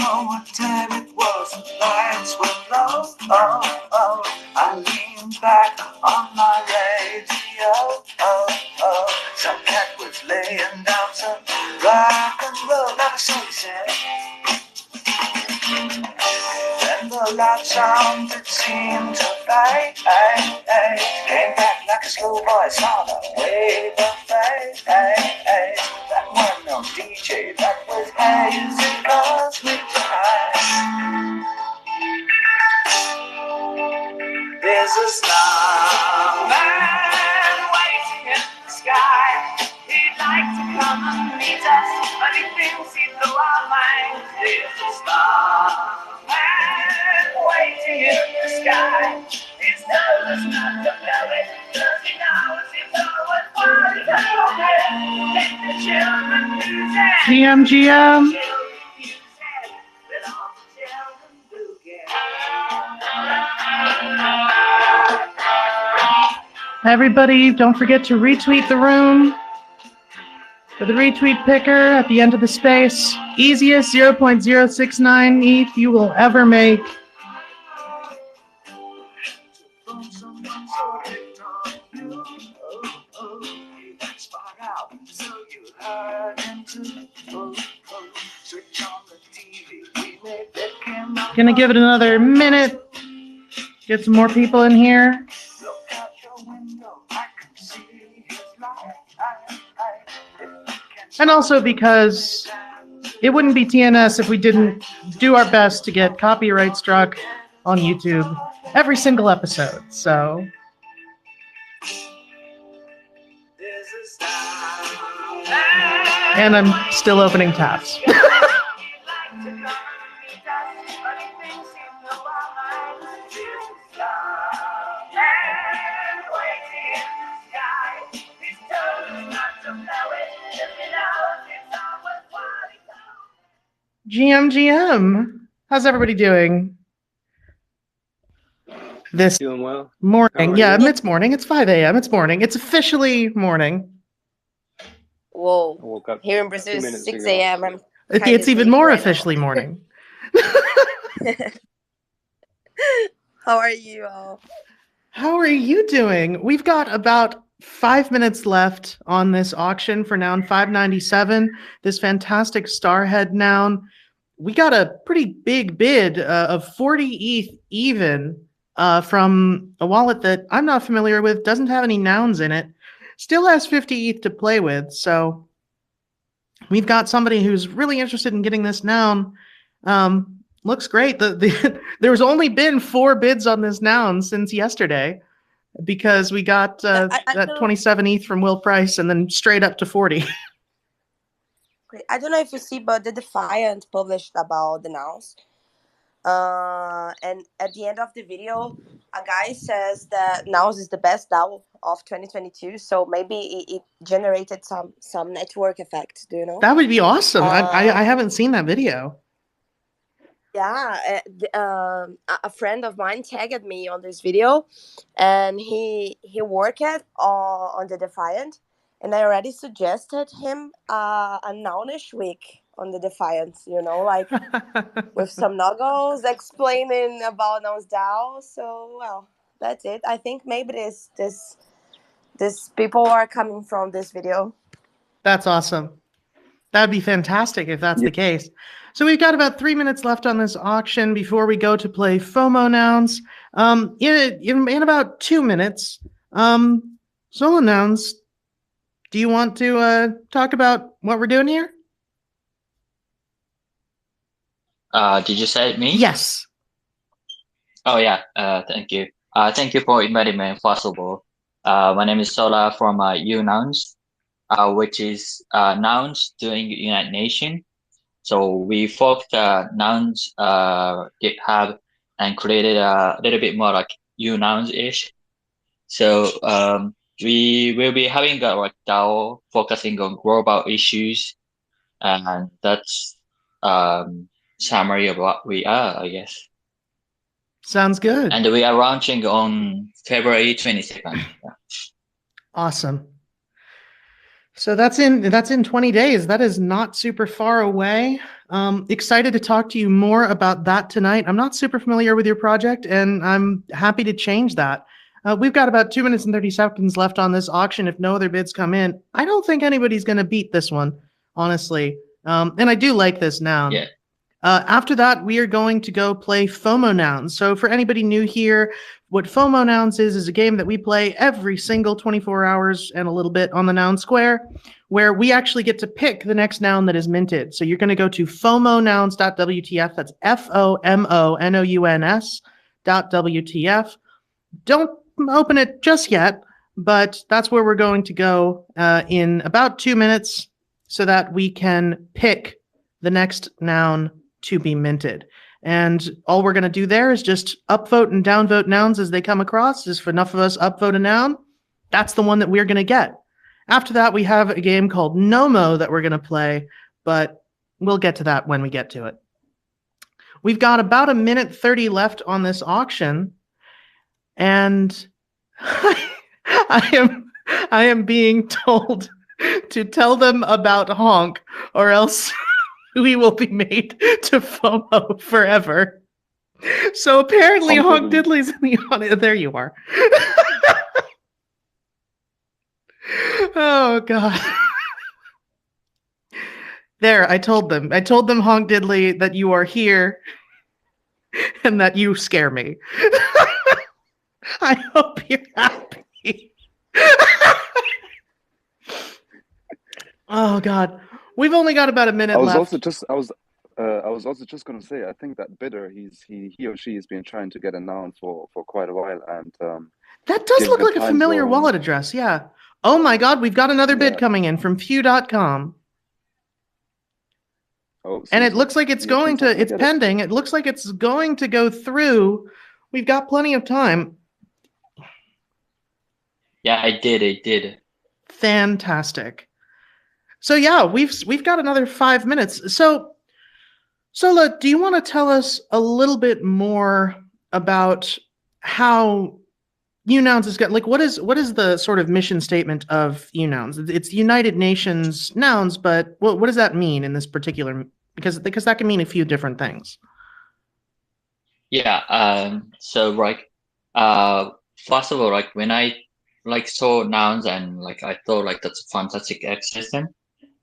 know what time it was, the lights were low. Oh, oh, I leaned back on my radio. Oh, oh, some cat was laying down some rock and roll. That was so sad. Then the loud sound that seemed to fade came back like a slow voice on a wave of fade. That wasn't no DJ, that was hazy cosmic time. There's a snowman waiting in the sky. He'd like to come and meet us, but he thinks he blew our minds. There's a snowman waiting in the sky. He's nervous not to blow it, 'cause he knows if no one wants to blow it. Let the children use it. GM. Everybody, don't forget to retweet the room for the retweet picker at the end of the space. Easiest 0.069 ETH you will ever make. Gonna give it another minute. Get some more people in here. And also because it wouldn't be TNS if we didn't do our best to get copyright struck on YouTube every single episode. So and I'm still opening tabs. GM, how's everybody doing? This doing well. Morning. Yeah, it's morning. It's 5 a.m. It's morning. It's officially morning. Whoa. I woke up here in Brazil, 2 minutes 6 ago. a.m. It's even more officially morning. How are you all? How are you doing? We've got about 5 minutes left on this auction for Noun 597, this fantastic Starhead noun. We got a pretty big bid of 40 ETH even from a wallet that I'm not familiar with, doesn't have any nouns in it, still has 50 ETH to play with. So we've got somebody who's really interested in getting this noun. Looks great. There's only been 4 bids on this noun since yesterday, because we got that 27 ETH from Will Price and then straight up to 40. I don't know if you see, but the Defiant published about the nouns. And at the end of the video, a guy says that nouns is the best DAO of 2022. So maybe it generated some network effect. Do you know? That would be awesome. I haven't seen that video. Yeah, a friend of mine tagged me on this video, and he worked on the Defiant, and I already suggested him a nounish week on the Defiant, like with some nuggles explaining about NounsDAO. So, well, that's it. I think maybe this people are coming from this video. That's awesome. That'd be fantastic if that's the case. So we've got about 3 minutes left on this auction before we go to play fomonouns. In about 2 minutes, Sola nouns, do you want to talk about what we're doing here? Did you say me? Yes. Oh yeah. Thank you. Thank you for inviting me. First of all, my name is Sola from UNouns, which is nouns doing United Nations. So we forked nouns GitHub and created a little bit more like UNouns-ish. So we will be having a like DAO focusing on global issues, and that's summary of what we are, I guess. Sounds good. And we are launching on February 22nd. Yeah. Awesome. So that's in 20 days. That is not super far away. Excited to talk to you more about that tonight. I'm not super familiar with your project, and I'm happy to change that. We've got about 2 minutes and 30 seconds left on this auction. If no other bids come in, I don't think anybody's going to beat this one, honestly. And I do like this noun. Yeah. After that, we are going to go play fomonouns. So for anybody new here, what fomonouns is a game that we play every single 24 hours and a little bit on the Noun Square, where we actually get to pick the next noun that is minted. So you're going to go to fomonouns.wtf. That's FOMONOUNS.WTF. Don't open it just yet, but that's where we're going to go in about 2 minutes so that we can pick the next noun to be minted. And all we're going to do there is just upvote and downvote nouns as they come across. If enough of us upvote a noun, that's the one that we're going to get. After that, we have a game called Nomo that we're going to play, but we'll get to that when we get to it. We've got about 1 minute 30 left on this auction, and I am being told to tell them about honk, or else we will be made to FOMO forever. So apparently Honk Diddley's in the audience. There you are. Oh, God. There, I told them. I told them, Honk Diddley, that you are here and that you scare me. I hope you're happy. Oh, God. We've only got about a minute left. I was also just going to say, I think that bidder, he or she has been trying to get a noun for quite a while, and that does look like a familiar wallet address. Yeah. Oh my God, we've got another bid coming in from few.com. Oh, and it looks like it's going to, it's pending. It looks like it's going to go through. We've got plenty of time. Yeah, it did. Fantastic. So yeah, we've got another 5 minutes. So Sola, do you want to tell us a little bit more about how UNouns is got, like, what is the sort of mission statement of UNouns? It's United Nations nouns, but what does that mean in this particular? Because that can mean a few different things. Yeah. So first of all, when I saw nouns and I thought that's a fantastic exercise.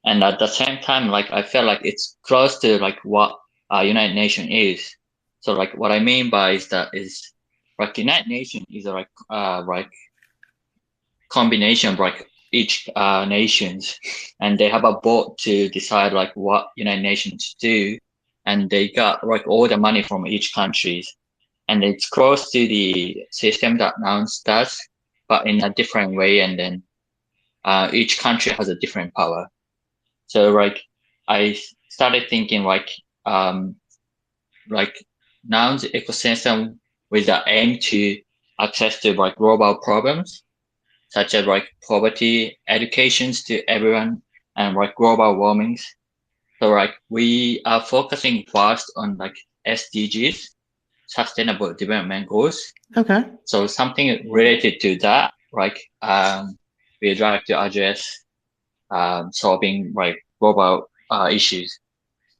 And at the same time, I felt like it's close to what United Nation is. So what I mean by is United Nation is combination of each nations, and they have a vote to decide what United Nations do, and they got all the money from each countries, and it's close to the system that Nouns does, but in a different way, and then each country has a different power. So I started thinking nouns ecosystem with the aim to access to global problems such as poverty, educations to everyone, and global warmings. So we are focusing first on SDGs, Sustainable Development Goals. Okay. So something related to that, we'd like to address solving global issues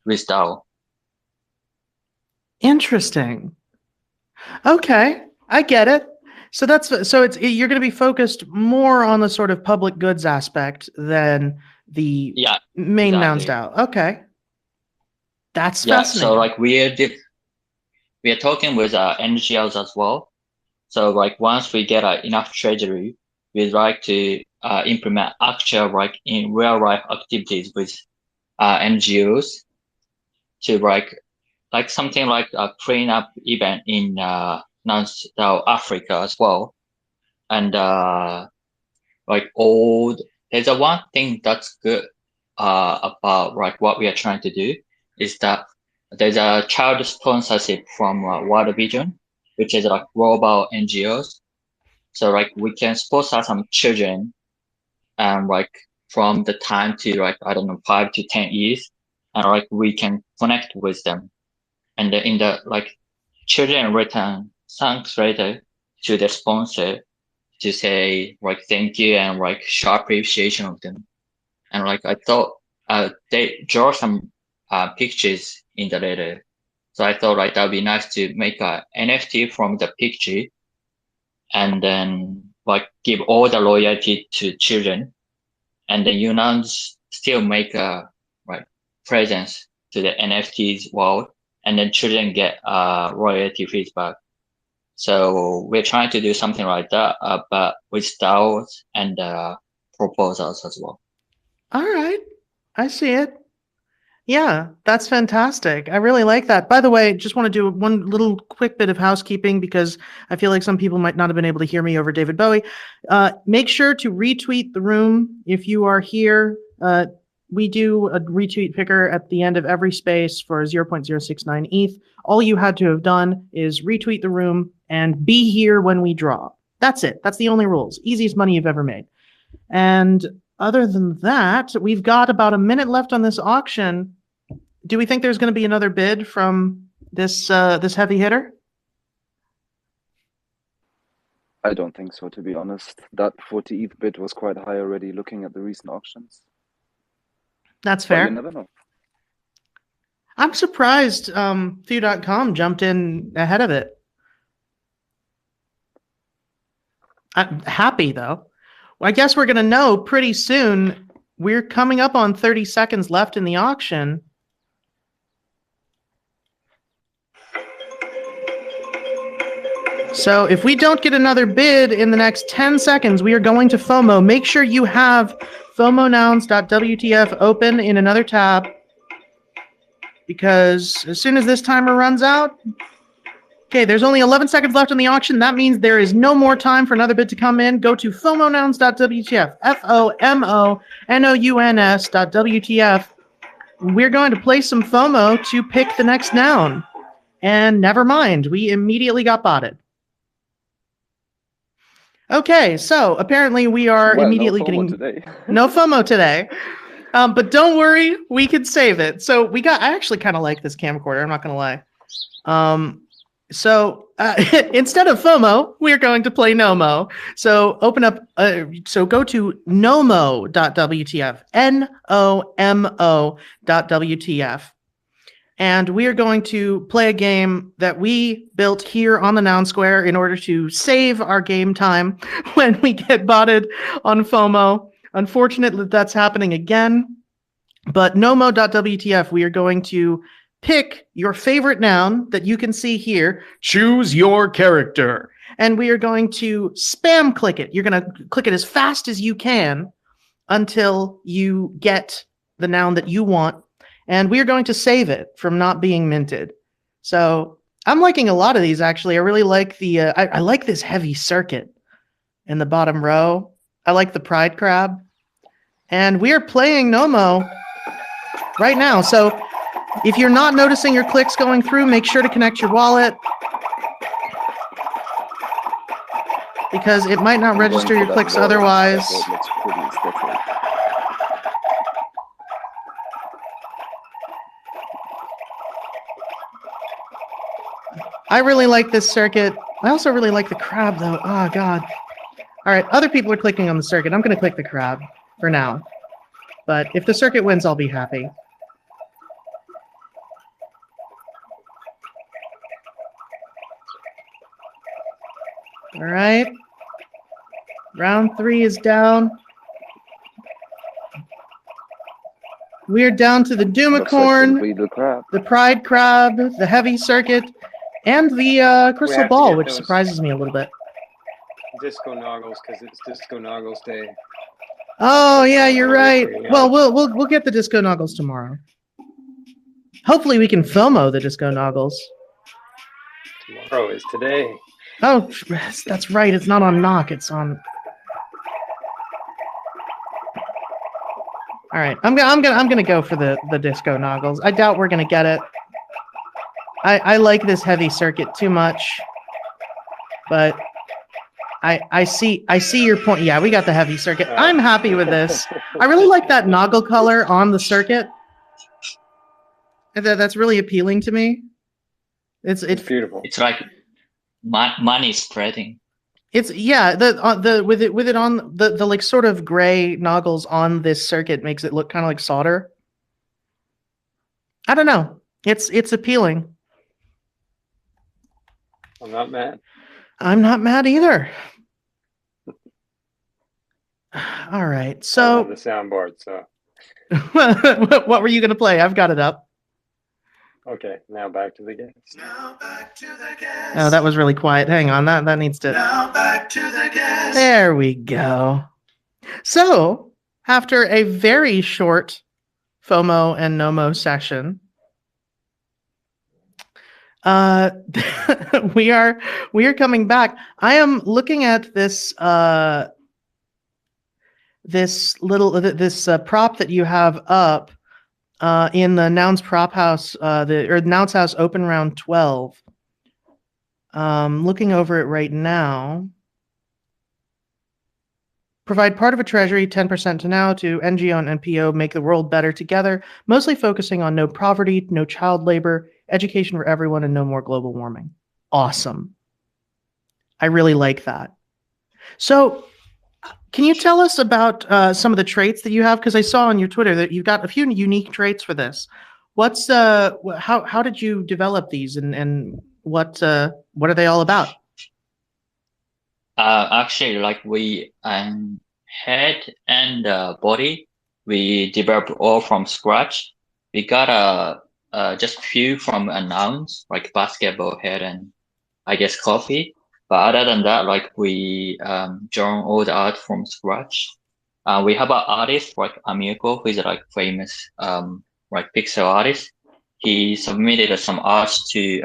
with DAO. Interesting. Okay, I get it. So you're going to be focused more on the sort of public goods aspect than the main NounsDAO. Okay, that's fascinating. So we are talking with NGOs as well. So once we get enough treasury, we'd like to implement actual in real life activities with NGOs to something like a cleanup event in NounsDAO Africa as well. And there's a one thing that's good about what we are trying to do is that there's a child sponsorship from World Vision, which is global NGOs. So we can sponsor some children, from the time to I don't know 5 to 10 years, and we can connect with them, and in the children return thanks letter to the sponsor to say thank you and show appreciation of them. and like I thought they draw some pictures in the letter. So I thought like that'd be nice to make a NFT from the picture and then like give all the loyalty to children, and then UNouns still make a like presence to the NFTs world, and then children get royalty feedback. So we're trying to do something like that, but with styles and proposals as well. All right. I see it. Yeah, that's fantastic. I really like that. By the way, just want to do one little quick bit of housekeeping because I feel like some people might not have been able to hear me over David Bowie. Make sure to retweet the room if you are here. We do a retweet picker at the end of every space for 0.069 ETH. All you had to have done is retweet the room and be here when we draw. That's it. That's the only rules. Easiest money you've ever made. And other than that, we've got about a minute left on this auction. Do we think there's going to be another bid from this this heavy hitter? I don't think so, to be honest. That 40 ETH bid was quite high already, looking at the recent auctions. That's But fair. you never know. I'm surprised Few.com jumped in ahead of it. I'm happy, though. Well, I guess we're going to know pretty soon. We're coming up on 30 seconds left in the auction. So if we don't get another bid in the next 10 seconds, we are going to FOMO. Make sure you have fomonouns.wtf open in another tab, because as soon as this timer runs out, okay, there's only 11 seconds left in the auction. That means there is no more time for another bid to come in. Go to fomonouns.wtf, fomonouns.wtf. We're going to play some FOMO to pick the next noun. And never mind, we immediately got botted. Okay, so apparently we are immediately no FOMO getting today. no FOMO today. But don't worry, we can save it. So I actually kind of like this camcorder, I'm not going to lie. So instead of FOMO, we're going to play NOMO. So open up, so go to nomo.wtf, nomo.wtf. And we are going to play a game that we built here on the Noun Square in order to save our game time when we get botted on FOMO. Unfortunately, that's happening again. But nomo.wtf, we are going to pick your favorite noun that you can see here. Choose your character. And we are going to spam click it. You're going to click it as fast as you can until you get the noun that you want. And we are going to save it from not being minted. So I'm liking a lot of these, actually. I really like the, I like this heavy circuit in the bottom row. I like the pride crab. And we are playing Nomo right now. So if you're not noticing your clicks going through, make sure to connect your wallet, because it might not register your clicks otherwise. That looks pretty sketchy. I really like this circuit. I also really like the crab, though. Oh, God. All right, other people are clicking on the circuit. I'm going to click the crab for now. But if the circuit wins, I'll be happy. All right. Round 3 is down. We're down to the Doomicorn, the Pride Crab, the Heavy Circuit, and the Crystal Ball, which surprises me a little bit. Disco Noggles, because it's Disco Noggles Day. Oh yeah, you're right. Well, we'll get the Disco Noggles tomorrow. Hopefully, we can FOMO the Disco Noggles. Tomorrow is today. Oh, that's right. It's not on knock. It's on. All right, I'm gonna go for the Disco Noggles. I doubt we're gonna get it. I like this heavy circuit too much, but I see your point. Yeah, we got the heavy circuit. I'm happy with this. I really like that Noggle color on the circuit. That's really appealing to me. It's beautiful. It's like money spreading. It's the with it on the like sort of gray noggles on this circuit makes it look kind of like solder. I don't know. It's appealing. I'm not mad. I'm not mad either. All right. I So don't have the soundboard, so what were you going to play? I've got it up. okay. Now back to the guest. Oh, that was really quiet. Hang on. That needs to. Now back to the guest. There we go. So, after a very short FOMO and NOMO session, we are coming back. I am looking at this this prop that you have up in the Nouns Prop House, the Nouns House Open Round 12. Looking over it right now. Provide part of a treasury, 10% to now, to NGO and NPO, make the world better together, mostly focusing on no poverty, no child labor, education for everyone, and no more global warming. Awesome. I really like that. So can you tell us about some of the traits that you have? Because I saw on your Twitter that you've got a few unique traits for this. What's how did you develop these, and what are they all about? Actually, like we head and body, we developed all from scratch. We got just few from nouns like basketball, head, and I guess coffee. But other than that, like we drawn all the art from scratch. We have an artist like Amico, who is like famous like pixel artist. He submitted some arts to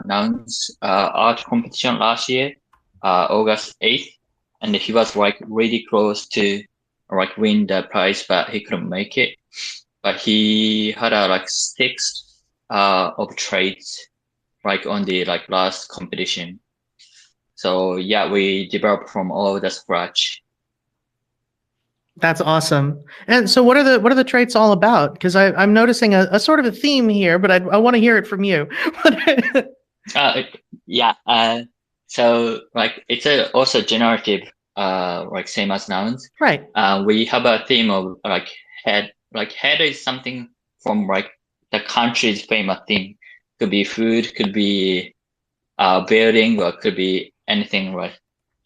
Nouns art competition last year, August 8th, and he was like really close to like win the prize, but he couldn't make it. But he had like 6 of traits like on the like last competition. So yeah, we developed from all the scratch. That's awesome. And so what are the traits all about? Because I'm noticing a sort of a theme here, but I want to hear it from you. Yeah. So like it's also generative, like same as nouns. Right. We have a theme of like head. Like head is something from like the country's famous thing. Could be food, could be building, or could be anything, right?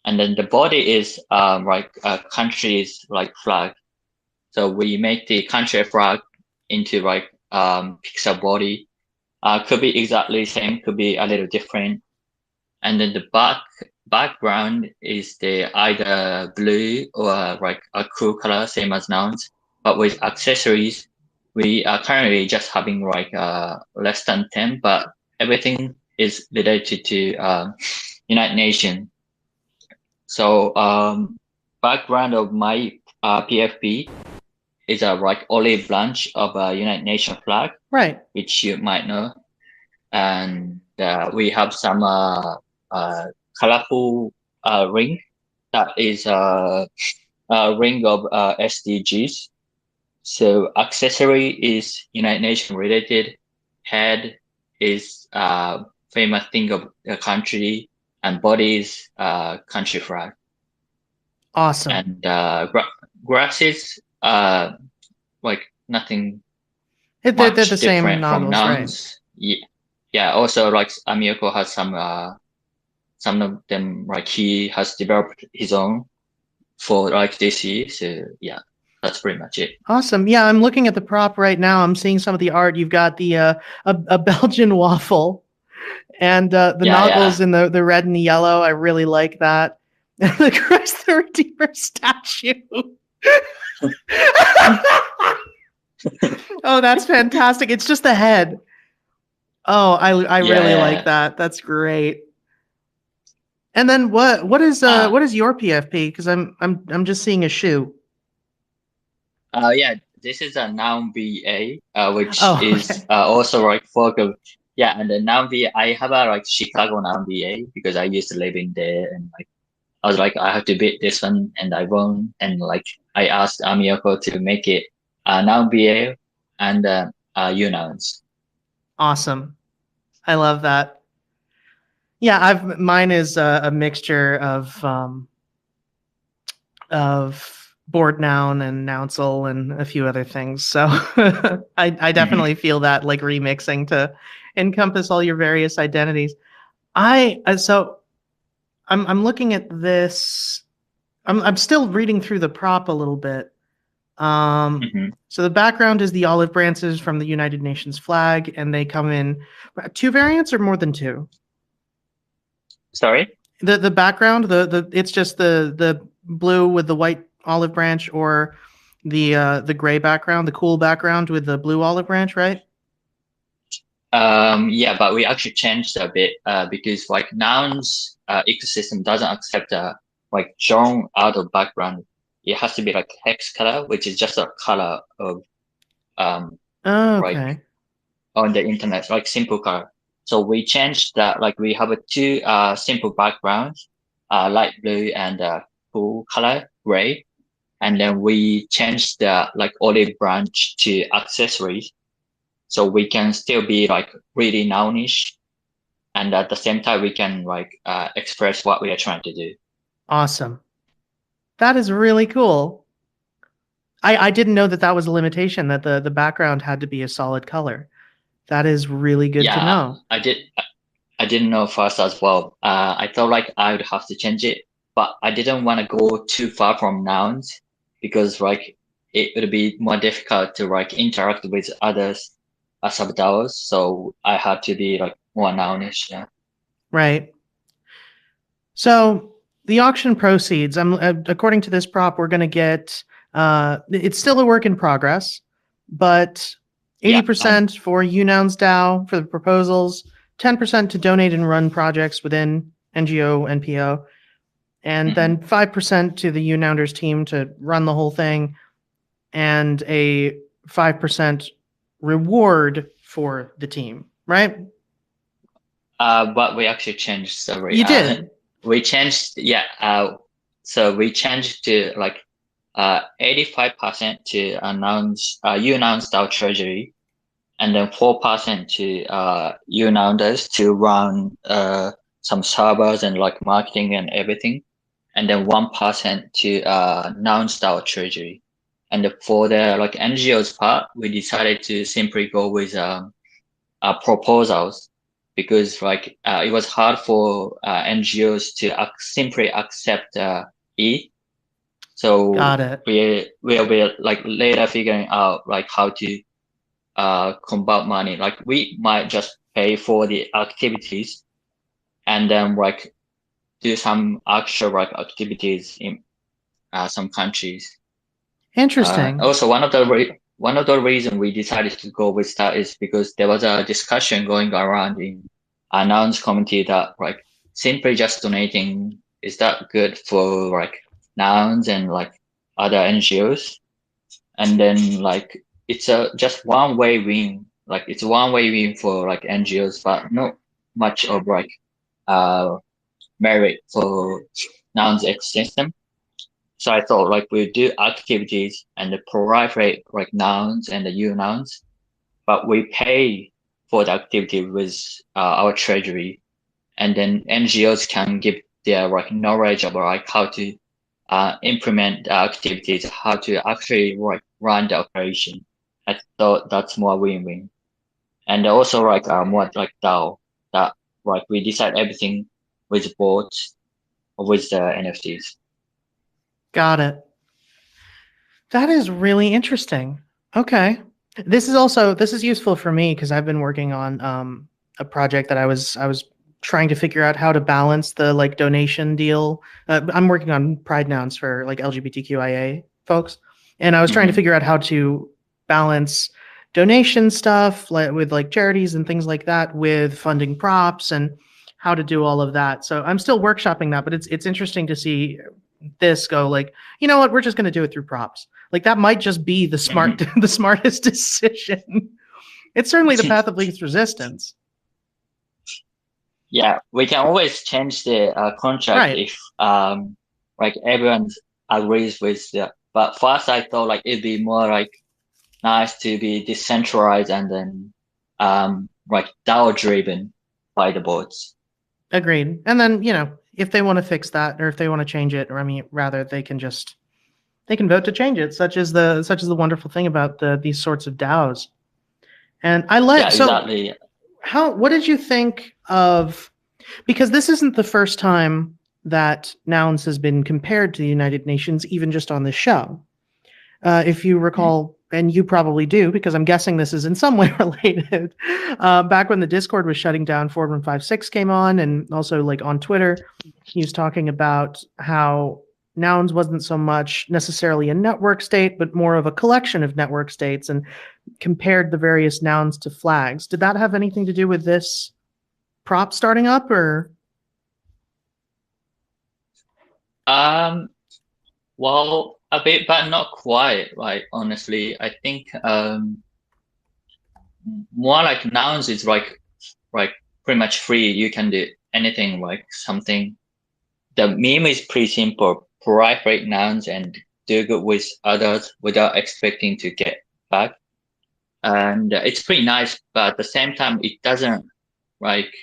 And then the body is like a country's like flag. So we make the country flag into like pixel body. Could be exactly the same, could be a little different. And then the background is the either blue or like a cool color, same as nouns. But with accessories, we are currently just having like less than 10, but everything is related to United Nations. So background of my PFP is a like olive branch of a United Nations flag, Right. which you might know, and we have some colorful ring that is a ring of SDGs. So accessory is United Nations related. Head is famous thing of the country, and body is country flag. Awesome. And grasses like nothing. They're much the same different from noggles, right? nouns. Yeah. Also, like Amioko has some of them like he has developed his own for like this year. So yeah, that's pretty much it. Awesome. Yeah, I'm looking at the prop right now. I'm seeing some of the art. You've got the a Belgian waffle, and the noggles in the red and the yellow. I really like that. And the Christ the Redeemer statue. Oh, that's fantastic. It's just the head. Oh, I really like that. That's great. And then what is your PFP? Because I'm just seeing a shoe. Yeah, this is a noun VA, which is also like focus. Yeah, and the noun VA, I have a like Chicago noun VA because I used to live in there, and like I was like I have to beat this one, and I won, and like I asked Amiyoko to make it noun VA and UNouns. Awesome. I love that. Yeah, mine is a mixture of board noun and nounsel and a few other things. So I definitely feel that like remixing to encompass all your various identities. So I'm looking at this. I'm still reading through the prop a little bit. So the background is the olive branches from the United Nations flag, and they come in two variants or more than two. Sorry? The background, it's just the blue with the white olive branch, or the gray background, the cool background with the blue olive branch, right? Yeah, but we actually changed a bit because like nouns ecosystem doesn't accept like drawn out of background. It has to be like hex color, which is just a color of Oh, like okay. on the internet, like simple color. So we changed that. Like we have a two simple backgrounds, light blue and cool color gray, and then we changed the like olive branch to accessories, so we can still be like really nounish, and at the same time we can like express what we are trying to do. Awesome. That is really cool. I didn't know that was a limitation, that the background had to be a solid color. That is really good to Yeah, know. I didn't know first as well. I thought like I would have to change it, but I didn't want to go too far from nouns because like it would be more difficult to like interact with others as subDAOs. So I had to be like more nounish. Yeah. Right. So the auction proceeds, according to this prop, we're going to get, it's still a work in progress, but Yeah. 80% for UNounsDAO for the proposals, 10% to donate and run projects within NGO, NPO, and then 5% to the UNounders team to run the whole thing, and a 5% reward for the team, right? But we actually changed. Sorry. You did. We changed. Yeah. So we changed to like 85% to announce UNounsDAO treasury, and then 4% to UNounders to run some servers and like marketing and everything, and then 1% to NounsDAO treasury. And for the like NGOs part, we decided to simply go with proposals because like it was hard for NGOs to simply accept E. So Got it. we're like later figuring out like how to convert money. Like we might just pay for the activities and then like do some actual like activities in some countries. Interesting. Also, one of the reasons we decided to go with that is because there was a discussion going around in our nouns community that like simply just donating, is that good for like nouns and like other NGOs? And then like it's a just one way win. Like it's one way win for like NGOs, but not much of like merit for nouns ecosystem. So I thought like we do activities and proliferate like nouns and the UNouns, but we pay for the activity with our treasury, and then NGOs can give their like knowledge about like how to implement the activities, how to actually like run the operation. I thought that's more win-win, and also like more like DAO that like we decide everything with bots or with the NFTs. Got it. That is really interesting. Okay. This is useful for me because I've been working on a project that I was trying to figure out how to balance the like donation deal. I'm working on pride nouns for like LGBTQIA folks, and I was trying to figure out how to balance donation stuff with like charities and things like that with funding props and how to do all of that. So I'm still workshopping that, but it's interesting to see this go like, you know what, we're just going to do it through props. Like that might just be the the smartest decision. It's certainly the path of least resistance. Yeah, we can always change the contract Right. if like everyone agrees with the. But first, I thought like it'd be more like nice to be decentralized and then like DAO driven by the boards. Agreed. And then, if they want to fix that or if they want to change it, or I mean, rather, they can vote to change it. Such is the wonderful thing about these sorts of DAOs. And I like Yeah, exactly. What did you think of? Because this isn't the first time that Nouns has been compared to the United Nations, even just on this show. If you recall, and you probably do, because I'm guessing this is in some way related. Back when the Discord was shutting down, 4156 came on, and also like on Twitter, he was talking about how Nouns wasn't so much necessarily a network state, but more of a collection of network states, and compared the various nouns to flags. Did that have anything to do with this prop starting up, or? Well, a bit, but not quite. Like honestly, I think more like nouns is like pretty much free. You can do anything, like something. The meme is pretty simple. Proliferate nouns and do good with others without expecting to get back. And it's pretty nice, but at the same time, it doesn't like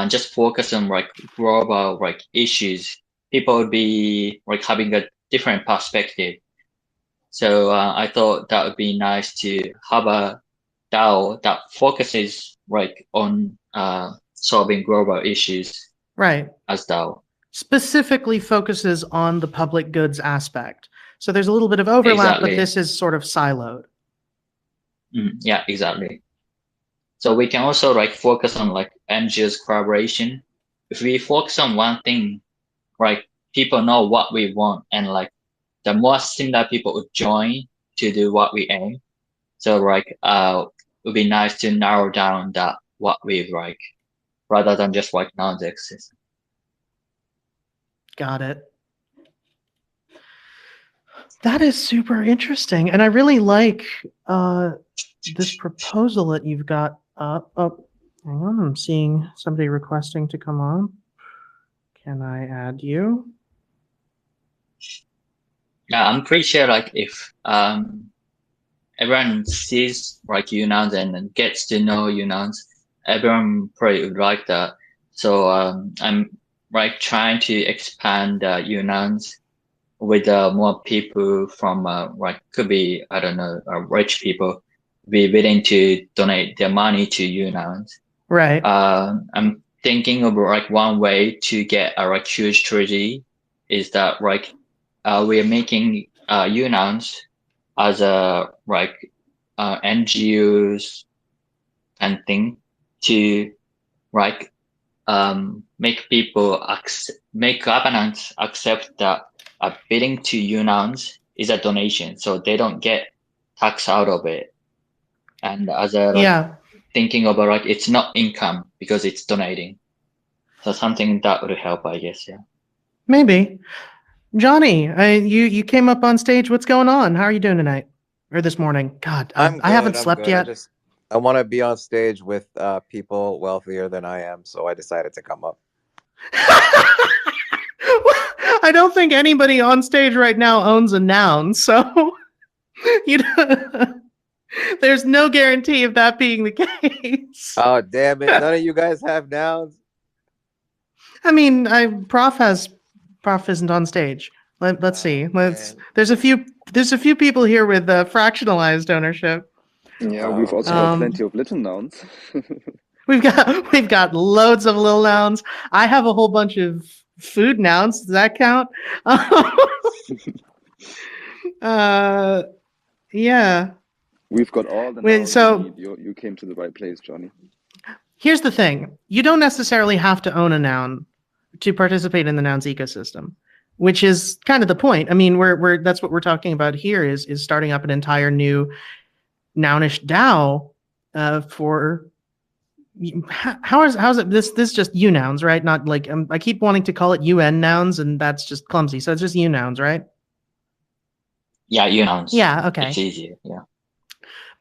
just focus on like global like issues. People would be like having a different perspective. So I thought that would be nice to have a DAO that focuses like on solving global issues. Right. As DAO. Specifically focuses on the public goods aspect. So there's a little bit of overlap, Exactly. But this is sort of siloed. Yeah, exactly. So we can also like focus on like NGOs collaboration. If we focus on one thing, like people know what we want, and like the more similar people would join to do what we aim. So like it would be nice to narrow down that what we like, rather than just like non-exist. Got it. That is super interesting, and I really like this proposal that you've got up. Oh, hang on, I'm seeing somebody requesting to come on. Can I add you? Yeah, I'm pretty sure like if everyone sees like UNouns and gets to know UNouns, everyone probably would like that. So I'm like trying to expand UNouns with more people from like could be, I don't know, rich people be willing to donate their money to UNouns. Right. I'm thinking of like one way to get a like huge treasury is that like we are making UNouns as a like NGOs and thing to like make people make governance accept that bidding to UNouns is a donation, so they don't get tax out of it. And as a like, thinking about like it's not income because it's donating, so something that would help, I guess. Yeah. Maybe. Johnny, you came up on stage. What's going on? How are you doing tonight or this morning? God, I haven't slept yet. I want to be on stage with people wealthier than I am, so I decided to come up. I don't think anybody on stage right now owns a noun, so there's no guarantee of that being the case. Oh, damn it. None of you guys have nouns? I mean, Prof isn't on stage. Let's see. There's a few people here with fractionalized ownership. Yeah, we've also got plenty of little nouns. We've got loads of little nouns. I have a whole bunch of food nouns. Does that count? Yeah. We've got all the nouns you need. You came to the right place, Johnny. Here's the thing. You don't necessarily have to own a noun to participate in the nouns ecosystem, which is kind of the point. I mean, that's what we're talking about here is starting up an entire new nounish DAO for how's it this just UNouns, right? Not like I keep wanting to call it UNouns, and that's just clumsy. So it's just UNouns, right? Yeah, UNouns. Yeah, okay. It's easier, yeah.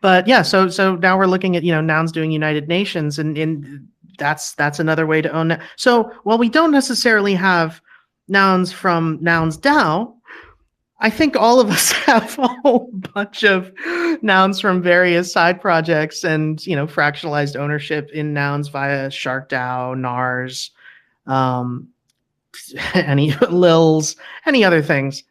But yeah, so now we're looking at nouns doing United Nations, and that's another way to own that. So while we don't necessarily have nouns from NounsDAO, I think all of us have a whole bunch of nouns from various side projects and fractionalized ownership in nouns via SharkDAO, NARS, any lils, any other things.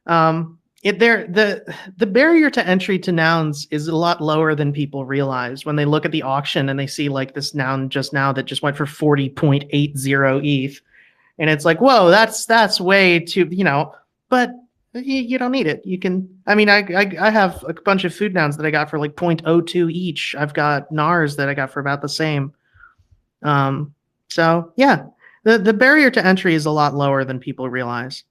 The barrier to entry to nouns is a lot lower than people realize when they look at the auction and they see like this noun just now that just went for 40.80 ETH. And it's like, whoa, that's way too, but you don't need it. You can, I mean, I have a bunch of food nouns that I got for like 0.02 each. I've got NARs that I got for about the same. So yeah, the barrier to entry is a lot lower than people realize.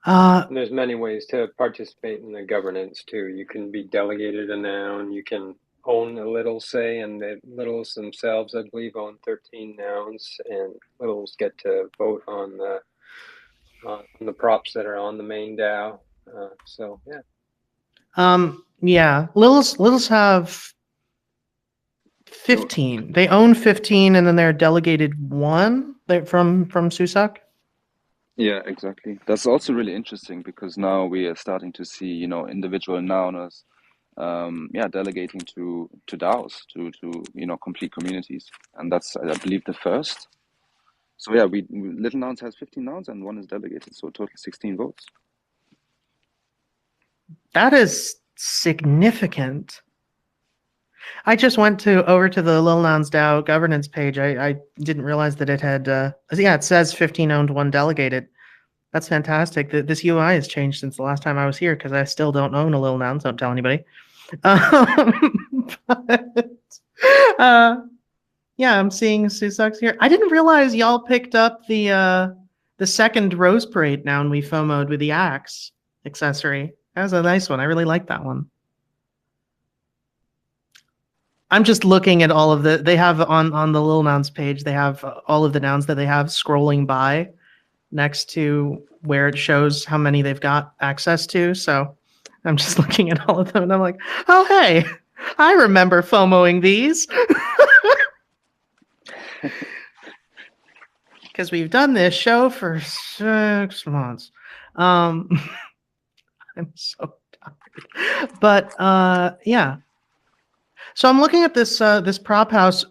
And there's many ways to participate in the governance too. You can be delegated a noun. You can own a little say, and the littles themselves, I believe, own 13 nouns, and littles get to vote on the props that are on the main DAO. So yeah. Yeah, littles have 15. They own 15, and then they're delegated one. They're from Susak. Yeah, exactly. That's also really interesting because now we are starting to see, individual nouners, delegating to DAOs, to complete communities, and that's, I believe, the first. So yeah, Little Nouns has 15 nouns and one is delegated, so total 16 votes. That is significant. I just went over to the NounsDAO governance page. I didn't realize that it had, it says 15 owned, one delegated. That's fantastic. This UI has changed since the last time I was here because I still don't own a Little Nouns. Don't tell anybody. Yeah, I'm seeing Susuk's here. I didn't realize y'all picked up the second Rose Parade noun we FOMO'd with the axe accessory. That was a nice one. I really like that one. I'm just looking at all of they have on the Little Nouns page, they have all of the nouns that they have scrolling by next to where it shows how many they've got access to. So I'm just looking at all of them and I'm like, oh, hey, I remember FOMOing these. Because we've done this show for 6 months. I'm so tired. But yeah. So I'm looking at this this prop house.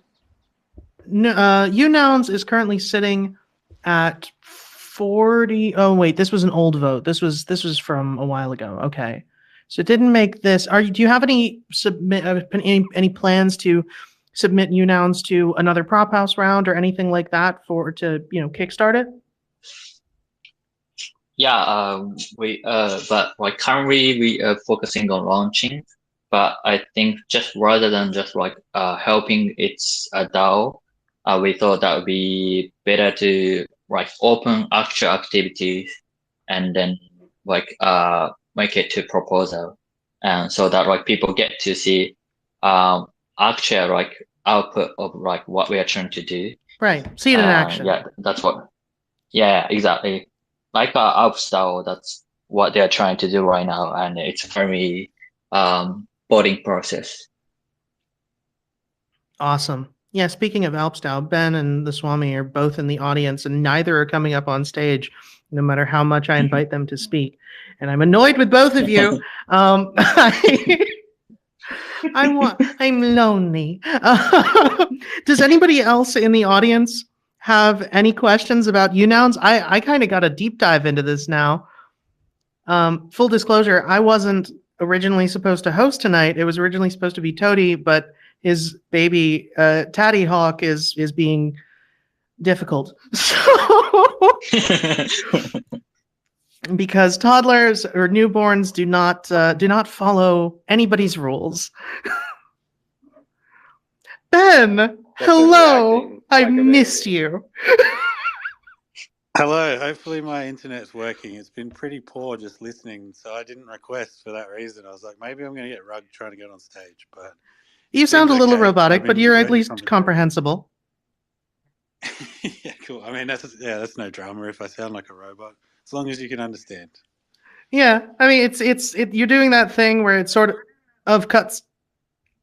UNouns is currently sitting at 40. Oh wait, this was an old vote. This was from a while ago. Okay, so it didn't make this. Do you have any any plans to submit UNouns to another prop house round or anything like that to kickstart it? Yeah, but like currently we are focusing on launching, but I think just rather than just like helping its DAO, we thought that would be better to like open actual activities and then like make it to proposal, and so that like people get to see actual like output of like what we are trying to do. Right, see it in action. Yeah, that's what. Yeah, exactly. Like NounsDAO, that's what they're trying to do right now, and it's a very voting process. Awesome. Yeah, speaking of NounsDAO, Ben and the Swami are both in the audience, and neither are coming up on stage, no matter how much I invite them to speak. And I'm annoyed with both of you. I'm lonely. Does anybody else in the audience have any questions about UNouns? I kind of got a deep dive into this now. Full disclosure, I wasn't originally supposed to host tonight. It was originally supposed to be Toady, but his baby Tatty Hawk is being difficult. Because toddlers or newborns do not follow anybody's rules. Ben, hello. I missed you. Hello. Hopefully my internet's working. It's been pretty poor just listening, so I didn't request for that reason. I was like, maybe I'm going to get rugged trying to get on stage, but you sound a little robotic, but you're at least comprehensible. Yeah, cool. I mean, that's no drama if I sound like a robot, as long as you can understand. Yeah, I mean, it's you're doing that thing where it sort of cuts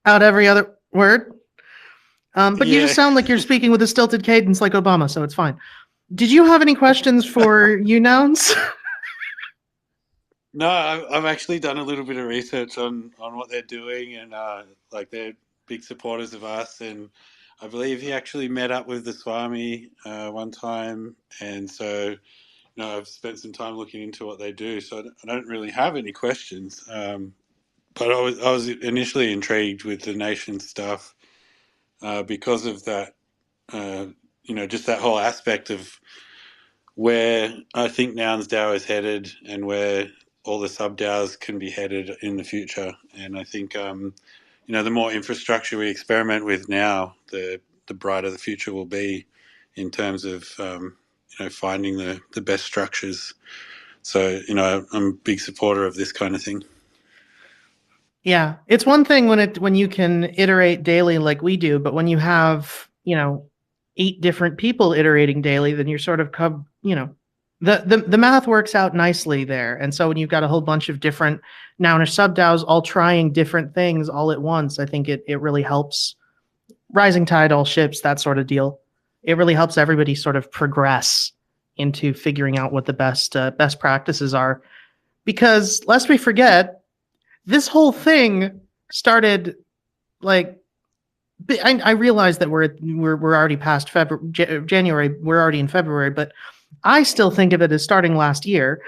out every other word. But you just sound like you're speaking with a stilted cadence like Obama, so it's fine. Did you have any questions for UNouns? No, I've actually done a little bit of research on what they're doing, and like they're big supporters of us, and I believe he actually met up with the Swami one time, and so I've spent some time looking into what they do. So I don't really have any questions, but I was initially intrigued with the nation stuff because of that. Just that whole aspect of where I think NounsDAO is headed and where all the sub-DAOs can be headed in the future. And I think, the more infrastructure we experiment with now, the brighter the future will be in terms of, finding the best structures. So, I'm a big supporter of this kind of thing. Yeah, it's one thing when you can iterate daily like we do, but when you have 8 different people iterating daily, then you're sort of the math works out nicely there. And so when you've got a whole bunch of different nounish sub-DAOs all trying different things all at once, I think it really helps. Rising tide, all ships, that sort of deal. It really helps everybody sort of progress into figuring out what the best practices are. Because lest we forget, this whole thing started like I realize that we're already past January. We're already in February, but I still think of it as starting last year.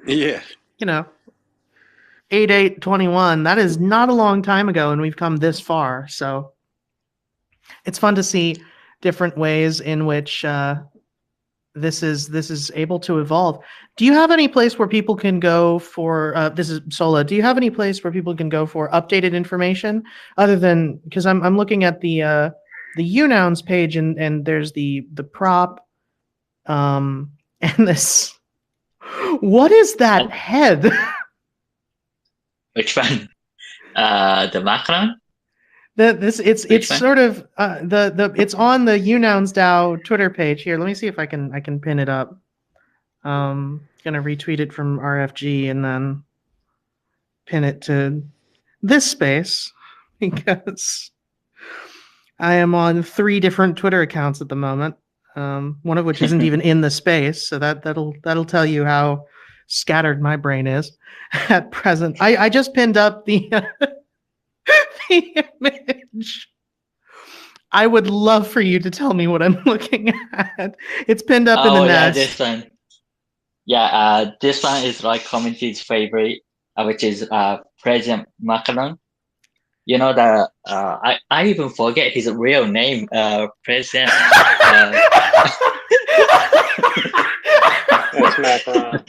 Yeah. 8/8/21. That is not a long time ago, and we've come this far. So it's fun to see different ways in which this is able to evolve. Do you have any place where people can go for this is Sola? Do you have any place where people can go for updated information other than, because I'm looking at the UNouns page and there's the prop and this, what is that head? Which one? The Macron? It's sort of it's on the UNounsDAO Twitter page here. Let me see if I can pin it up. Gonna retweet it from RFG and then pin it to this space because I am on 3 different Twitter accounts at the moment. One of which isn't even in the space, so that'll tell you how scattered my brain is at present. I just pinned up the the image. I would love for you to tell me what I'm looking at. It's pinned up in the nest. This one. This one is like community's favorite, which is President Macron. I even forget his real name, President. That's Macron.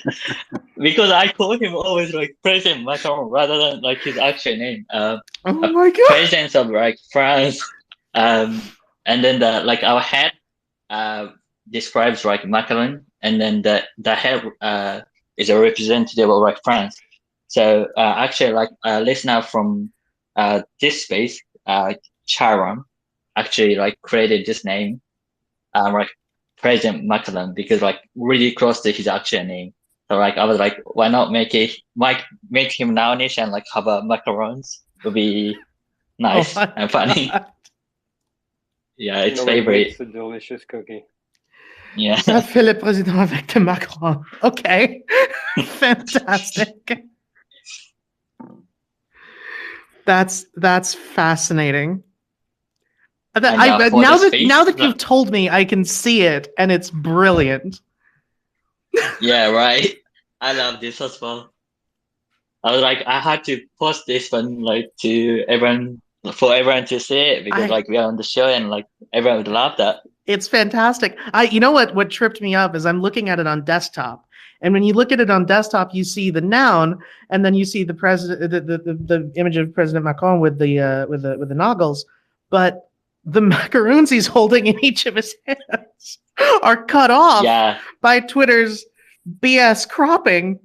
Because I call him always like President Macron rather than like his actual name. Oh my god! Presidents of like France, and then our head describes like Macron, and then the head is a representative of like France. So actually, like a listener from this space, Charon, actually like created this name, like President Macron, because like really close to his actual name. So like I was like, why not make him nounish and like have a macarons? Would be nice and funny. God. Yeah, it's favorite. It's a delicious cookie. Yeah. Ça fait le président avec le Macron. Okay. Fantastic. That's fascinating. Now that you've told me, I can see it, and it's brilliant. Yeah, right. I love this as well. I was like, I had to post this one like to everyone for everyone to see it because like we are on the show and like everyone would love that. It's fantastic. You know what tripped me up is I'm looking at it on desktop. And when you look at it on desktop, you see the noun, and then you see the president, the image of President Macron with the noggles, but the macaroons he's holding in each of his hands are cut off by Twitter's BS cropping.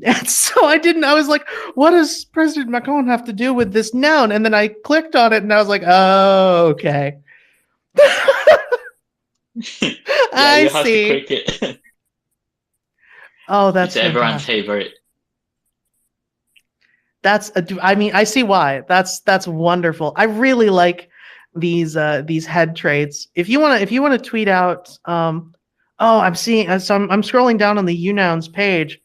And so I was like, what does President Macron have to do with this noun? And then I clicked on it and I was like, oh, okay. I see. To click it. Oh, that's everyone's favorite. I see why. That's wonderful. I really like these head traits. If you want to tweet out, I'm seeing. So I'm scrolling down on the UNouns page.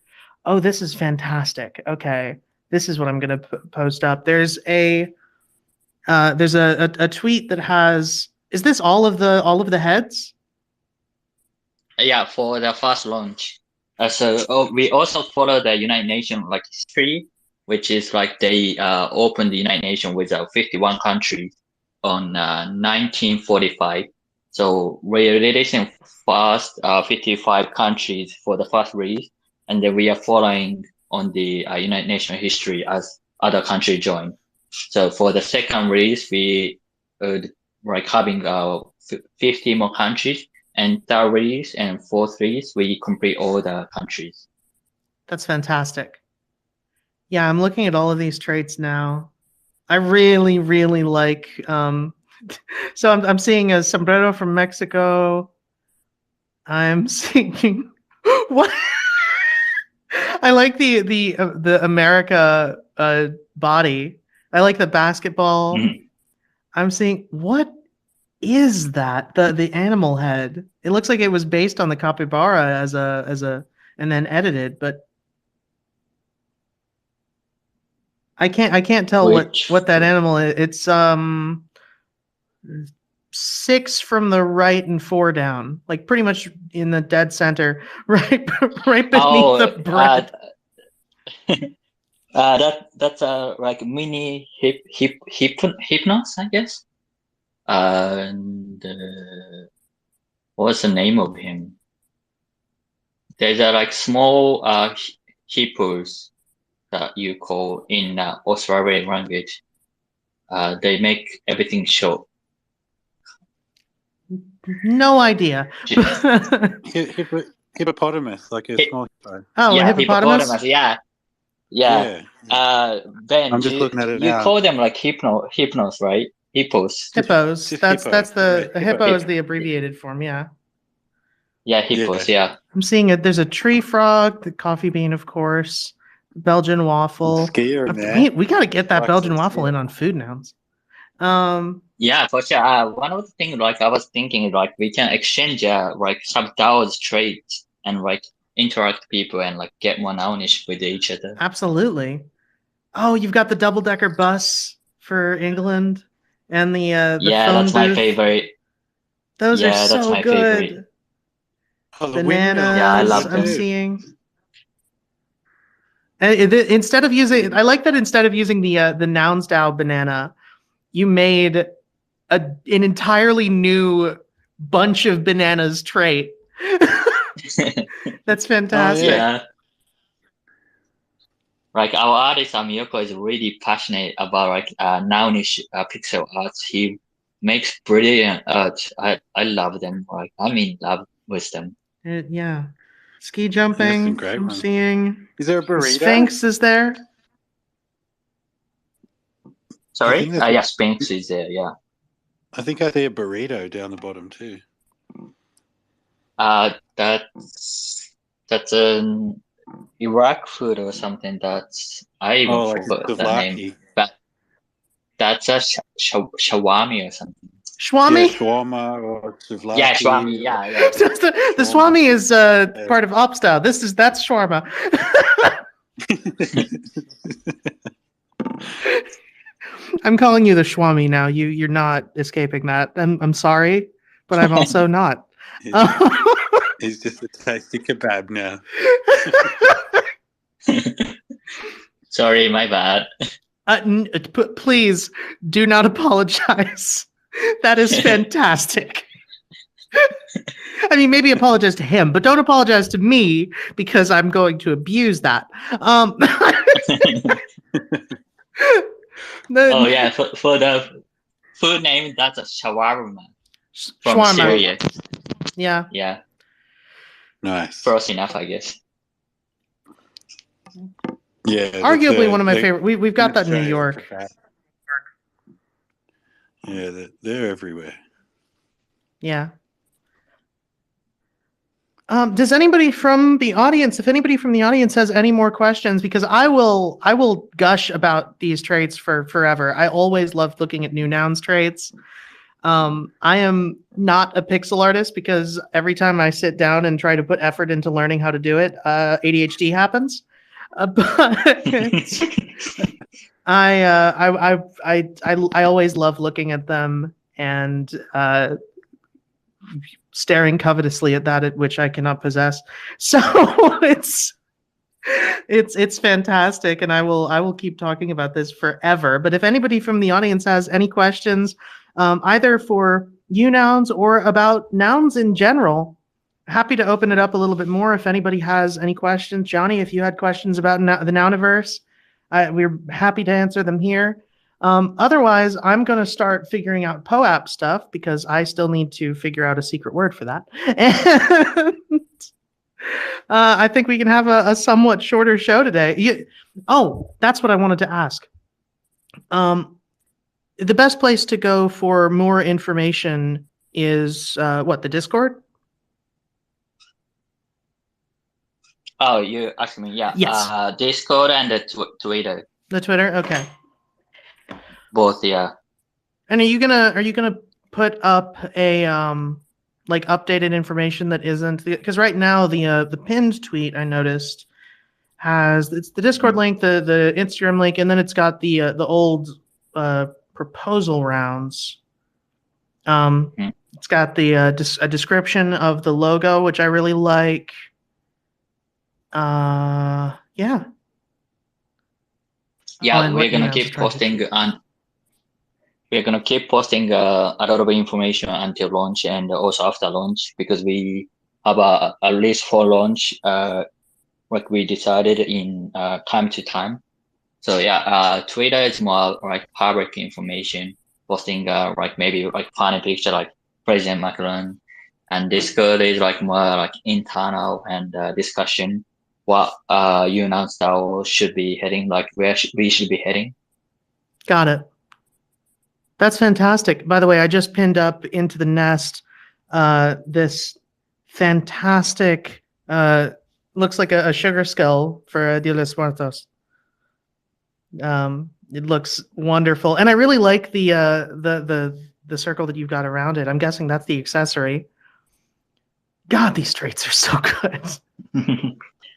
Oh, this is fantastic. Okay, this is what I'm gonna post up. There's a There's a tweet that has. Is this all of the heads? Yeah, for the first launch. We also follow the United Nations like history, which is like they opened the United Nations with 51 countries on 1945. So we're releasing first 55 countries for the first release, and then we are following on the United Nations history as other countries join. So for the second release, we like having 50 more countries. And third release and fourth release, we complete all the countries. That's fantastic. Yeah, I'm looking at all of these traits now. I really, really like. So I'm seeing a sombrero from Mexico. I'm seeing what. I like the America body. I like the basketball. Mhm. I'm seeing what is that? The animal head. It looks like it was based on the capybara as a and then edited, but I can't tell what that animal is. It's 6 from the right and 4 down, like pretty much in the dead center, right beneath the bread. That's like mini hypnos, I guess. And what's the name of him? There's a like small hippos that you call in Australian language. They make everything short. No idea. Hippopotamus, like a small hippo. Oh, yeah, a hippopotamus? Yeah. Ben, I'm just looking at it you now. call them like hypnos, right? Hippos. Hippos. Just That's hippo, the right? hippo is the abbreviated form. Yeah. Yeah, hippos. Yeah. I'm seeing it. There's a tree frog, the coffee bean, of course, Belgian waffle. Skier, man. We got to get that Like Belgian some waffle skier. in on food nouns. Yeah, for sure. One of the things like I was thinking like we can exchange like some DAO's traits and like interact people and like get more knowledge with each other. Absolutely. Oh, you've got the double-decker bus for England and the phone that's my booth. favorite. Those are that's so my good. favorite. Oh, the Bananas. windmill. Yeah, I love I'm them. seeing. And instead of using, I like that instead of using the NounsDAO banana, you made an entirely new bunch of bananas trait. That's fantastic. Yeah. Like our artist Amiyoko is really passionate about like nounish pixel arts. He makes brilliant art. I love them. Like I'm in love with them. Yeah. Ski jumping. great I'm ones. seeing. Is there a The burrito? Sphinx is there. Sorry? think there's Yeah, Sphinx is there. Yeah. I think I see a burrito down the bottom too. That's an Iraq food or something. That's I even like forgot the souvlaki. name. But that's a shawami or something. Swami? Yeah, shawarma or souvlaki. Yeah, shawami. Yeah. The Swami is part of Opstyle. That's shawarma. I'm calling you the Swami now. You're not escaping that. I'm sorry, but I'm also not. He's just a tasty kebab now. Sorry, my bad. Please do not apologize. That is fantastic. I mean, maybe apologize to him, but don't apologize to me because I'm going to abuse that. Oh yeah, for the food name, that's a shawarma from Shawarma. Syria. Yeah. Yeah, Nice. close enough, I guess. Yeah. Arguably one of my favorite. We've got that in New York. Yeah, they're everywhere. Yeah. Does anybody from the audience, if anybody from the audience has any more questions, because I will gush about these traits for forever. I always love looking at new nouns traits. I am not a pixel artist because every time I sit down and try to put effort into learning how to do it, ADHD happens. But I always love looking at them and staring covetously at that at which I cannot possess. So it's fantastic, and I will keep talking about this forever. But if anybody from the audience has any questions, either for UNouns or about nouns in general, happy to open it up a little bit more. If anybody has any questions, Johnny, if you had questions about the Nouniverse, we're happy to answer them here. Otherwise, I'm going to start figuring out POAP stuff because I still need to figure out a secret word for that. And I think we can have a somewhat shorter show today. That's what I wanted to ask. The best place to go for more information is the Discord? Oh, you asked me, yeah. Yes. Discord and the Twitter. The Twitter, okay. Both, yeah. And are you gonna put up a like updated information that isn't because right now the pinned tweet I noticed it's the Discord link, the Instagram link, and then it's got the old proposal rounds. It's got the a description of the logo, which I really like. Yeah. Yeah, we're gonna keep posting and we're gonna keep posting a lot of information until launch and also after launch because we have a list for launch what we decided in time to time. So yeah, Twitter is more like public information, posting like maybe like funny picture like President Macron, and Discord is like more like internal and discussion what NounsDAO should be heading, like where we should be heading. Got it. That's fantastic. By the way, I just pinned up into the nest this fantastic looks like a sugar skull for Dia de los Muertos. It looks wonderful, and I really like the circle that you've got around it. I'm guessing that's the accessory. God, these traits are so good.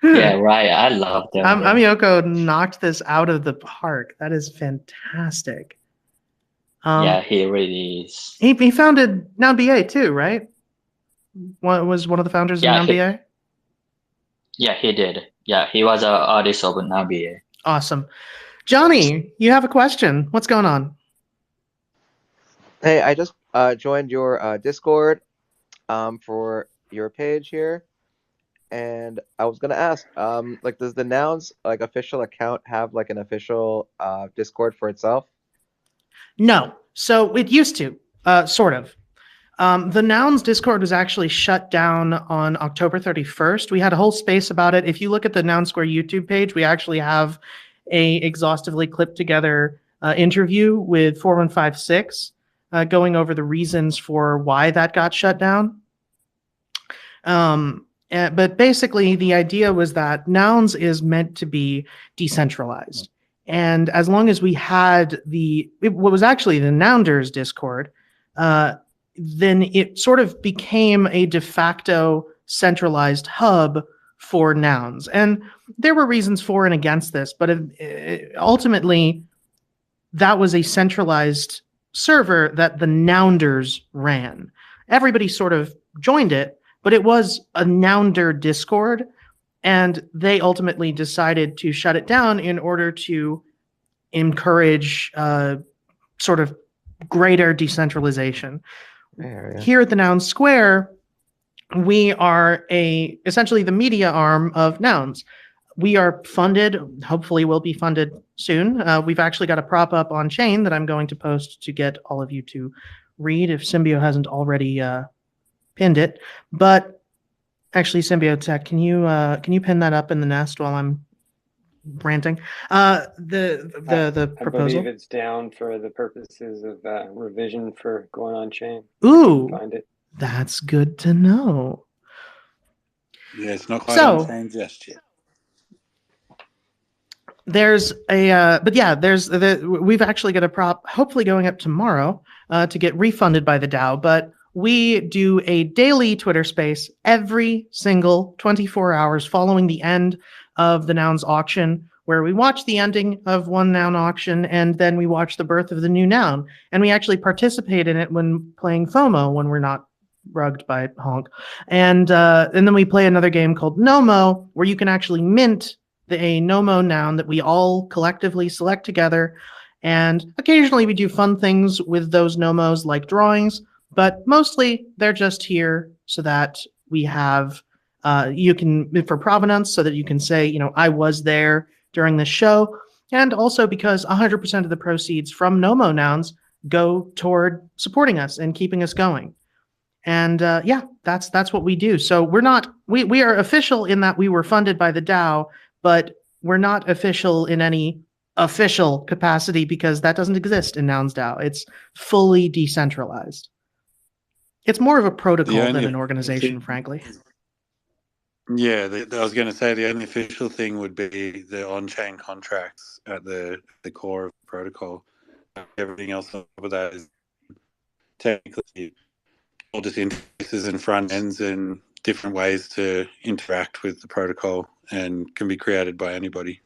Yeah, right. I love them. Amiyoko knocked this out of the park. That is fantastic. Yeah, he really is. He founded NounsDAO too, right? Was one of the founders of NounsDAO? Yeah, he did. Yeah, he was an artist of NounsDAO. Awesome. Johnny, you have a question. What's going on? Hey, I just joined your Discord for your page here. And I was gonna ask, like, does the Nouns like official account have like an official Discord for itself? No. So it used to, sort of. The Nouns Discord was actually shut down on October 31st. We had a whole space about it. If you look at the Noun Square YouTube page, we actually have a exhaustively clipped together interview with 4156 going over the reasons for why that got shut down. But basically, the idea was that Nouns is meant to be decentralized. And as long as we had what was actually the Nounders Discord, then it sort of became a de facto centralized hub for nouns. And there were reasons for and against this, but ultimately, that was a centralized server that the Nounders ran. Everybody sort of joined it, but it was a Nounder Discord, and they ultimately decided to shut it down in order to encourage sort of greater decentralization. Yeah. Here at the Noun Square, we are essentially the media arm of Nouns. We are funded, hopefully we'll be funded soon. We've actually got a prop up on chain that I'm going to post to get all of you to read if Symbio hasn't already pinned it. But actually, Symbio Tech, can you pin that up in the nest while I'm ranting? The proposal. I believe it's down for the purposes of revision for going on chain. Ooh, Find it. That's good to know. Yeah, it's not quite on chain just yet. There's we've actually got a prop hopefully going up tomorrow to get refunded by the DAO, but we do a daily Twitter space every single 24 hours following the end of the Nouns auction, where we watch the ending of one noun auction and then we watch the birth of the new noun. And we actually participate in it when playing FOMO when we're not rugged by honk. And then we play another game called Nomo, where you can actually mint a Nomo noun that we all collectively select together. And occasionally we do fun things with those Nomos like drawings, but mostly they're just here so that we have, you can, for provenance, so that you can say, you know, I was there during this show. And also because 100% of the proceeds from Nomo nouns go toward supporting us and keeping us going. And yeah, that's what we do. So we are official in that we were funded by the DAO, but we're not official in any official capacity because that doesn't exist in NounsDAO. It's fully decentralized. It's more of a protocol than an organization, frankly. Yeah, I was going to say the only official thing would be the on-chain contracts at the core of the protocol. Everything else on top of that is technically all just interfaces and front ends and different ways to interact with the protocol and can be created by anybody.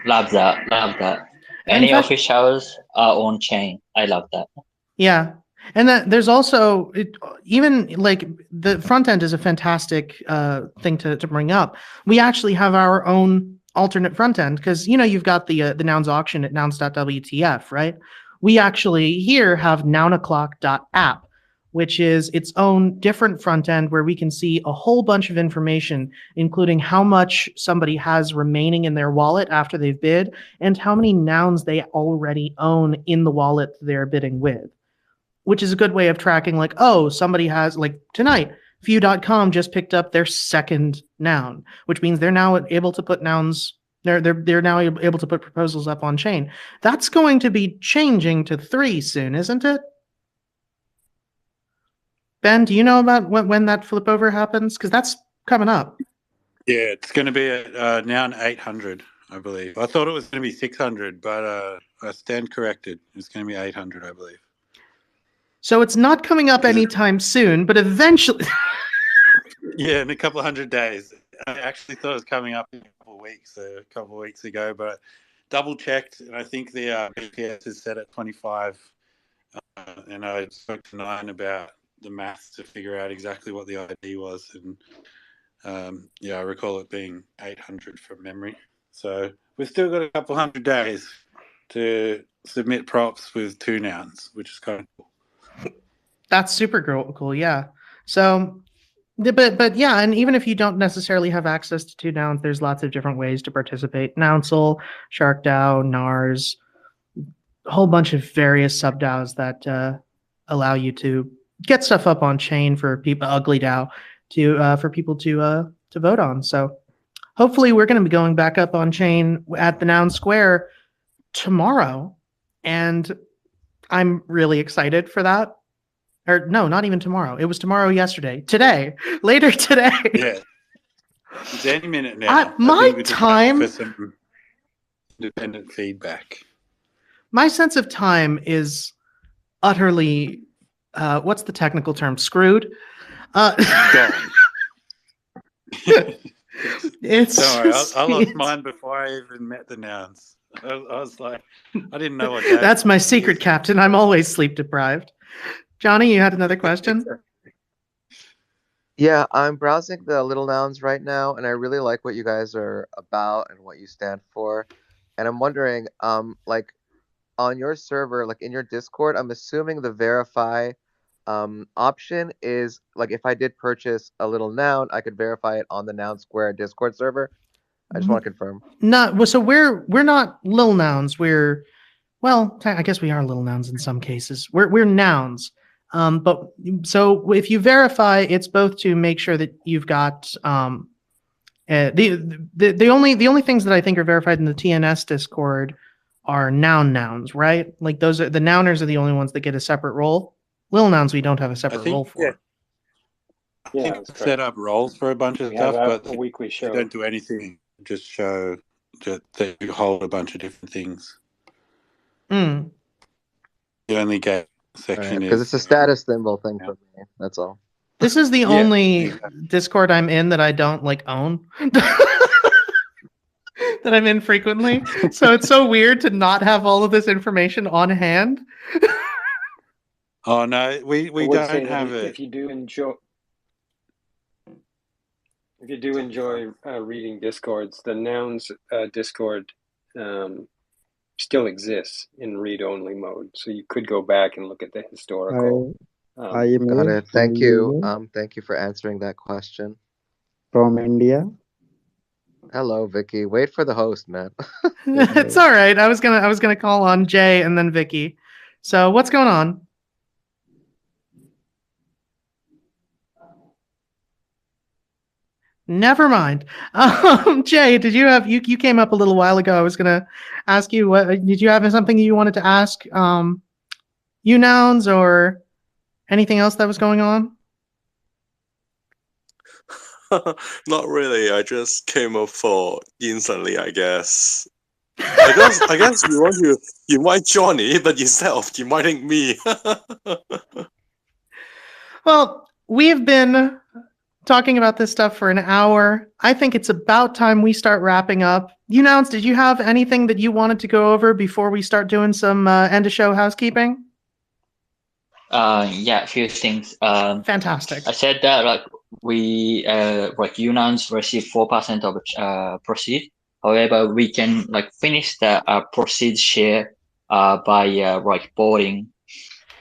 Love that. Any officials are on chain. I love that. Yeah. And that there's also even like the front end is a fantastic thing to bring up. We actually have our own alternate front end because, you know, you've got the nouns auction at nouns.wtf, right? We actually here have nounoclock.app, which is its own different front end where we can see a whole bunch of information, including how much somebody has remaining in their wallet after they've bid and how many nouns they already own in the wallet they're bidding with, which is a good way of tracking, like, oh, somebody has, like tonight, Few.com just picked up their second noun, which means they're now able to put nouns, they're now able to put proposals up on chain. That's going to be changing to 3 soon, isn't it? Ben, do you know about when that flip over happens? Because that's coming up. Yeah, it's going to be at Noun 800, I believe. I thought it was going to be 600, but I stand corrected. It's going to be 800, I believe. So it's not coming up anytime soon, but eventually. Yeah, in a couple of 100 days. I actually thought it was coming up in a couple of weeks ago, but double checked, and I think the BPS is set at 25. And I spoke to Nine about the maths to figure out exactly what the ID was, and yeah, I recall it being 800 from memory. So we've still got a couple 100 days to submit props with 2 nouns, which is kind of cool. That's super cool, yeah. So, but yeah, and even if you don't necessarily have access to 2 nouns, there's lots of different ways to participate. Nounsel, SharkDAO, NARS, a whole bunch of various sub-DAOs that allow you to get stuff up on chain for people, Ugly DAO, for people to vote on. So hopefully we're going to be going back up on chain at the Noun Square tomorrow, and I'm really excited for that. Or no, not even tomorrow. It was tomorrow yesterday. Today. Later today. Yeah. It's any minute now. My time for some independent feedback. My sense of time is utterly what's the technical term? Screwed. It's don't worry, I lost mine before I even met the nouns. I was like, I didn't know what that That's my secret, Captain. I'm always sleep deprived. Johnny, you had another question? Yeah, I'm browsing the Little Nouns right now, and I really like what you guys are about and what you stand for. And I'm wondering, like, on your server, like in your Discord, I'm assuming the verify option is, like, if I did purchase a little noun, I could verify it on the Noun Square Discord server. I just want to confirm. So we're not Lil Nouns. Well, I guess we are Little Nouns in some cases. We're nouns. But so if you verify, it's both to make sure that you've got the only things that I think are verified in the TNS Discord are nouns, right? Like those are the nouners are the only ones that get a separate role. Little Nouns we don't have a separate role for. Yeah. I think set up roles for a bunch of stuff, but a weekly show. They don't do anything. Just show that they hold a bunch of different things. The only game section because it's a status symbol thing for me. That's all. This is the only Discord I'm in that I don't like own. that I'm in frequently. So it's so weird to not have all of this information on hand. Oh no, we I would say don't that have it. if you do enjoy reading discords, the nouns discord still exists in read-only mode, so you could go back and look at the historical. Got it. Thank you. Thank you for answering that question. From India. Hello, Vicky. Wait for the host, man. It's all right. I was gonna call on Jay and then Vicky. So what's going on? Never mind. Jay, did you have you came up a little while ago? I was gonna ask you what did you have something you wanted to ask UNouns or anything else that was going on? Not really. I just came up for instantly, I guess. I guess you want to invite Johnny, but instead of inviting me. Well, we've been talking about this stuff for an hour. I think it's about time we start wrapping up. UNouns, did you have anything that you wanted to go over before we start doing some end of show housekeeping? Yeah, a few things. Fantastic. I said that like we like UNouns receive 4% of proceeds. However, we can like finish the proceeds share by like voting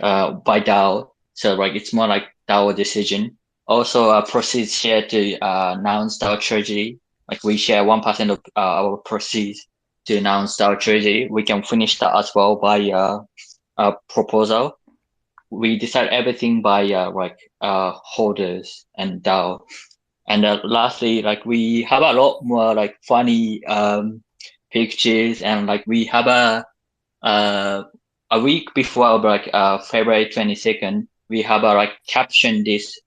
by DAO. So like it's more like DAO decision. Also, proceeds share to NounsDAO treasury. Like we share 1% of our proceeds to NounsDAO treasury. We can finish that as well by proposal. We decide everything by like holders and DAO. And lastly, like we have a lot more like funny pictures, and like we have a week before like February 22nd, we have a like caption this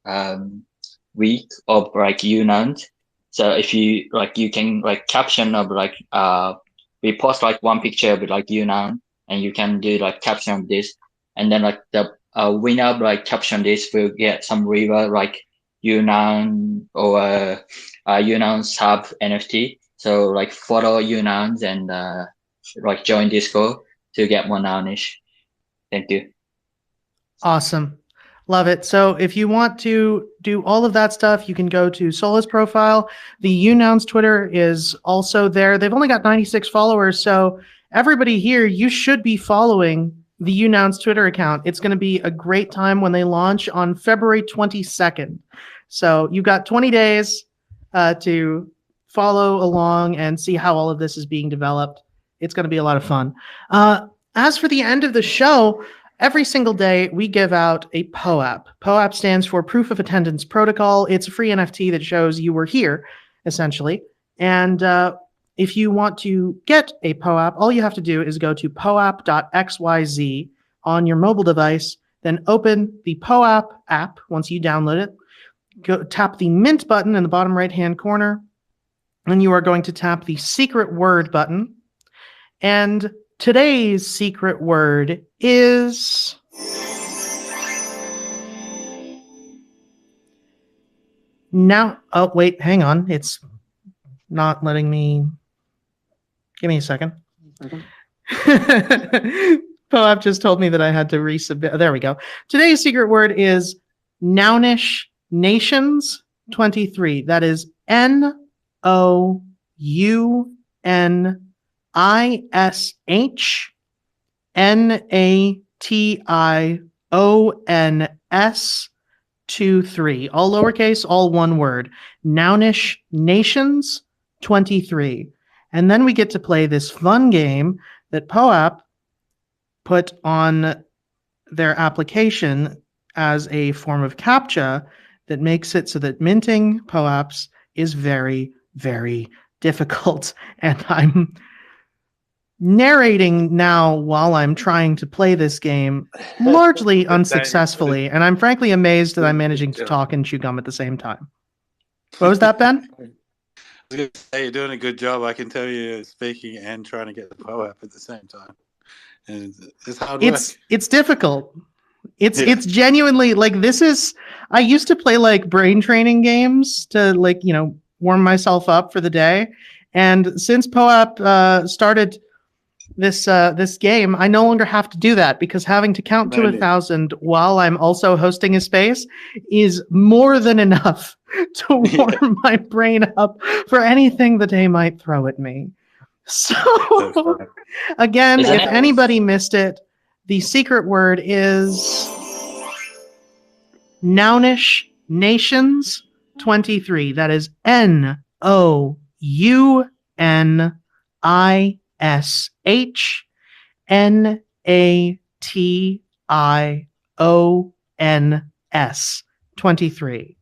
week of like UNouns. So if you like, you can like caption of like we post like one picture with like UNoun, and you can do like caption of this, and then like the winner of like caption this will get some reward like UNoun or UNoun sub NFT. So like follow UNouns and like join Discord to get more nounish. Thank you. Awesome. Love it. So if you want to do all of that stuff, you can go to Sola's profile. The UNouns Twitter is also there. They've only got 96 followers, so everybody here, you should be following the UNouns Twitter account. It's going to be a great time when they launch on February 22nd. So you've got 20 days to follow along and see how all of this is being developed. It's going to be a lot of fun. As for the end of the show, every single day we give out a POAP. POAP stands for Proof of Attendance Protocol. It's a free NFT that shows you were here, essentially. And if you want to get a POAP, all you have to do is go to poap.xyz on your mobile device, then open the POAP app once you download it. Go tap the mint button in the bottom right-hand corner, and you are going to tap the secret word button. And today's secret word is now. Oh, wait, hang on. It's not letting me. Give me a second. POAP just told me that I had to resubmit. There we go. Today's secret word is Nounish Nations 23. That is NOUNISHNATIONS 23. All lowercase, all one word. Nounish Nations 23. And then we get to play this fun game that POAP put on their application as a form of CAPTCHA that makes it so that minting POAPs is very, very difficult. And I'm narrating now while I'm trying to play this game, largely unsuccessfully. And I'm frankly amazed that I'm managing to talk and chew gum at the same time. What was that, Ben? I was going to say, you're doing a good job. I can tell you're speaking and trying to get the POAP at the same time. And it's hard work. It's difficult. It's genuinely like this is. I used to play like brain training games to like warm myself up for the day, And since POAP started this game, I no longer have to do that because having to count to Really? 1,000 while I'm also hosting a space is more than enough to warm my brain up for anything the day might throw at me. So again, Isn't if it? anybody missed it, the secret word is Nounish Nations 23. That is NOUNISH 23.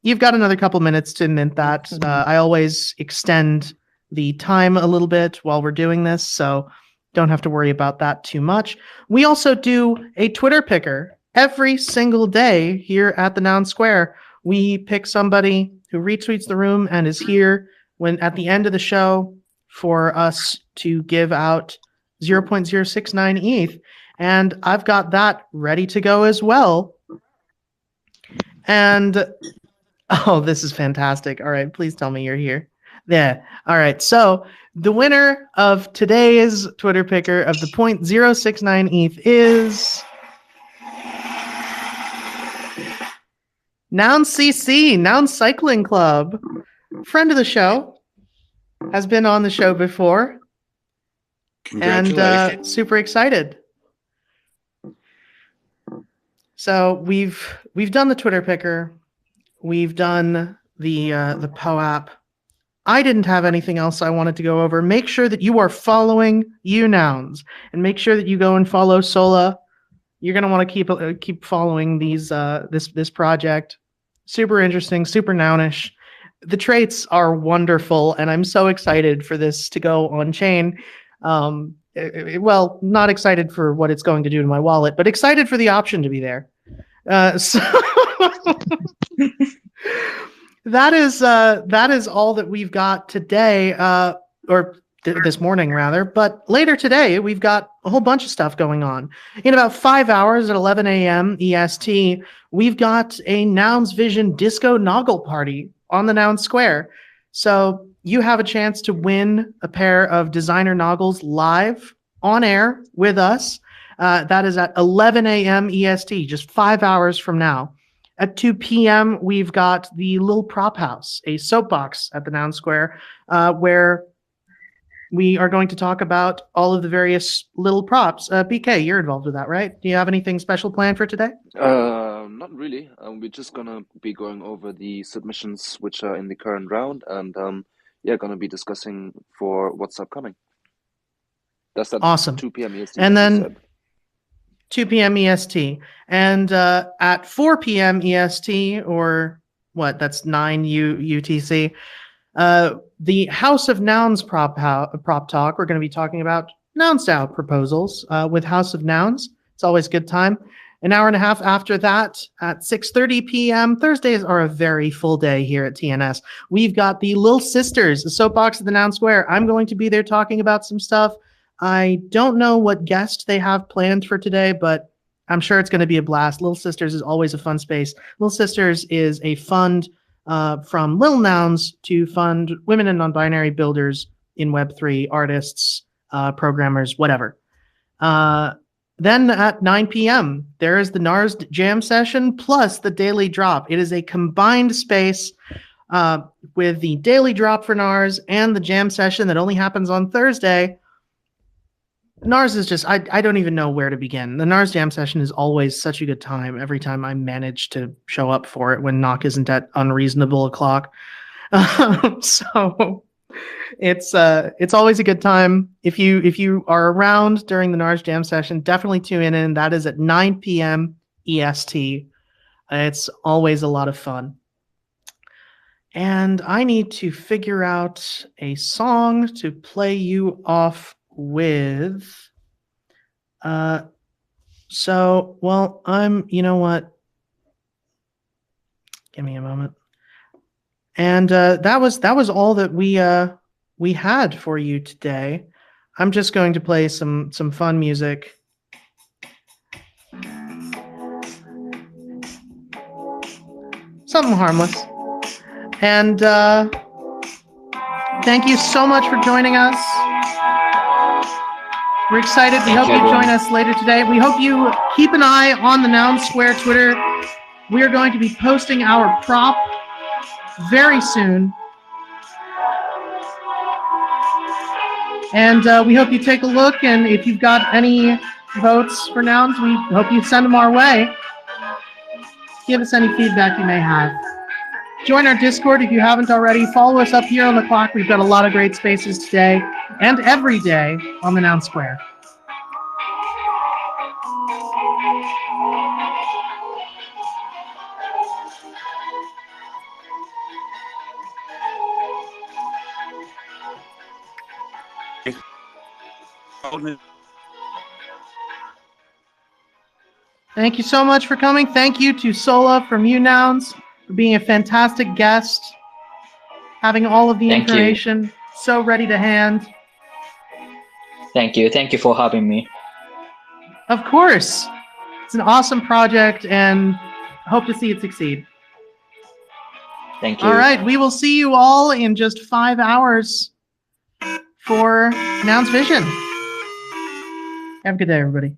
You've got another couple minutes to mint that. I always extend the time a little bit while we're doing this, so don't have to worry about that too much. We also do a Twitter picker every single day here at the Noun Square. We pick somebody who retweets the room and is here when at the end of the show for us to give out 0.069 ETH. And I've got that ready to go as well. And oh, this is fantastic. All right, please tell me you're here. Yeah. All right. So the winner of today's Twitter picker of the 0.069 ETH is Noun CC, Noun Cycling Club. Friend of the show. Has been on the show before. Congratulations. And super excited. So we've done the Twitter picker. We've done the POAP. I didn't have anything else I wanted to go over. Make sure that you are following UNouns, and make sure that you go and follow Sola. You're gonna want to keep following these this project. Super interesting, super nounish. The traits are wonderful, and I'm so excited for this to go on chain. Well, not excited for what it's going to do to my wallet, but excited for the option to be there. So that is all that we've got today, this morning rather. But later today, we've got a whole bunch of stuff going on. In about 5 hours at 11 a.m. EST, we've got a Nouns Vision Disco Noggle Party on the Noun Square. So you have a chance to win a pair of designer noggles live on air with us. That is at 11 a.m. EST, just 5 hours from now. At 2 p.m., we've got the Little Prop House, a soapbox at the Noun Square, where we are going to talk about all of the various little props. PK, you're involved with that, right? Do you have anything special planned for today? Not really. We're just gonna be going over the submissions which are in the current round, and gonna be discussing for what's upcoming. That's at Awesome. 2 p.m. EST. And as you then said. 2 p.m. EST. And at 4 p.m. EST, or what, that's 9 UTC, the House of Nouns prop talk, we're going to be talking about NounsDAO proposals with House of Nouns. It's always a good time. An hour and a half after that, at 6:30 p.m., Thursdays are a very full day here at TNS. We've got the Little Sisters, the soapbox at the Noun Square. I'm going to be there talking about some stuff. I don't know what guest they have planned for today, but I'm sure it's going to be a blast. Little Sisters is always a fun space. Little Sisters is a fund from Little Nouns to fund women and non-binary builders in Web3, artists, programmers, whatever. Then at 9 p.m., there is the NARS Jam Session plus the Daily Drop. It is a combined space with the Daily Drop for NARS and the Jam Session that only happens on Thursday. NARS is just, I don't even know where to begin. The NARS Jam Session is always such a good time every time I manage to show up for it when knock isn't at unreasonable o'clock. So it's always a good time. If you are around during the NARS Jam Session, definitely tune in. That is at 9 p.m. EST. It's always a lot of fun. And I need to figure out a song to play you off with. You know what? Give me a moment. And that was all that we had for you today. I'm just going to play some fun music. Something harmless. And Thank you so much for joining us. We're excited. We hope you everyone. join us later today. We hope you keep an eye on the Noun Square Twitter. We are going to be posting our prop very soon. And we hope you take a look, and if you've got any votes for nouns, we hope you send them our way. Give us any feedback you may have. Join our Discord if you haven't already. Follow us up here on the clock. We've got a lot of great spaces today and every day on the Noun Square. Thank you so much for coming. Thank you to Sola from UNouns for being a fantastic guest, having all of the Thank you. information so ready to hand. Thank you. Thank you for having me. Of course. It's an awesome project, and hope to see it succeed. Thank you. All right, we will see you all in just 5 hours for Nouns Vision. Have a good day, everybody.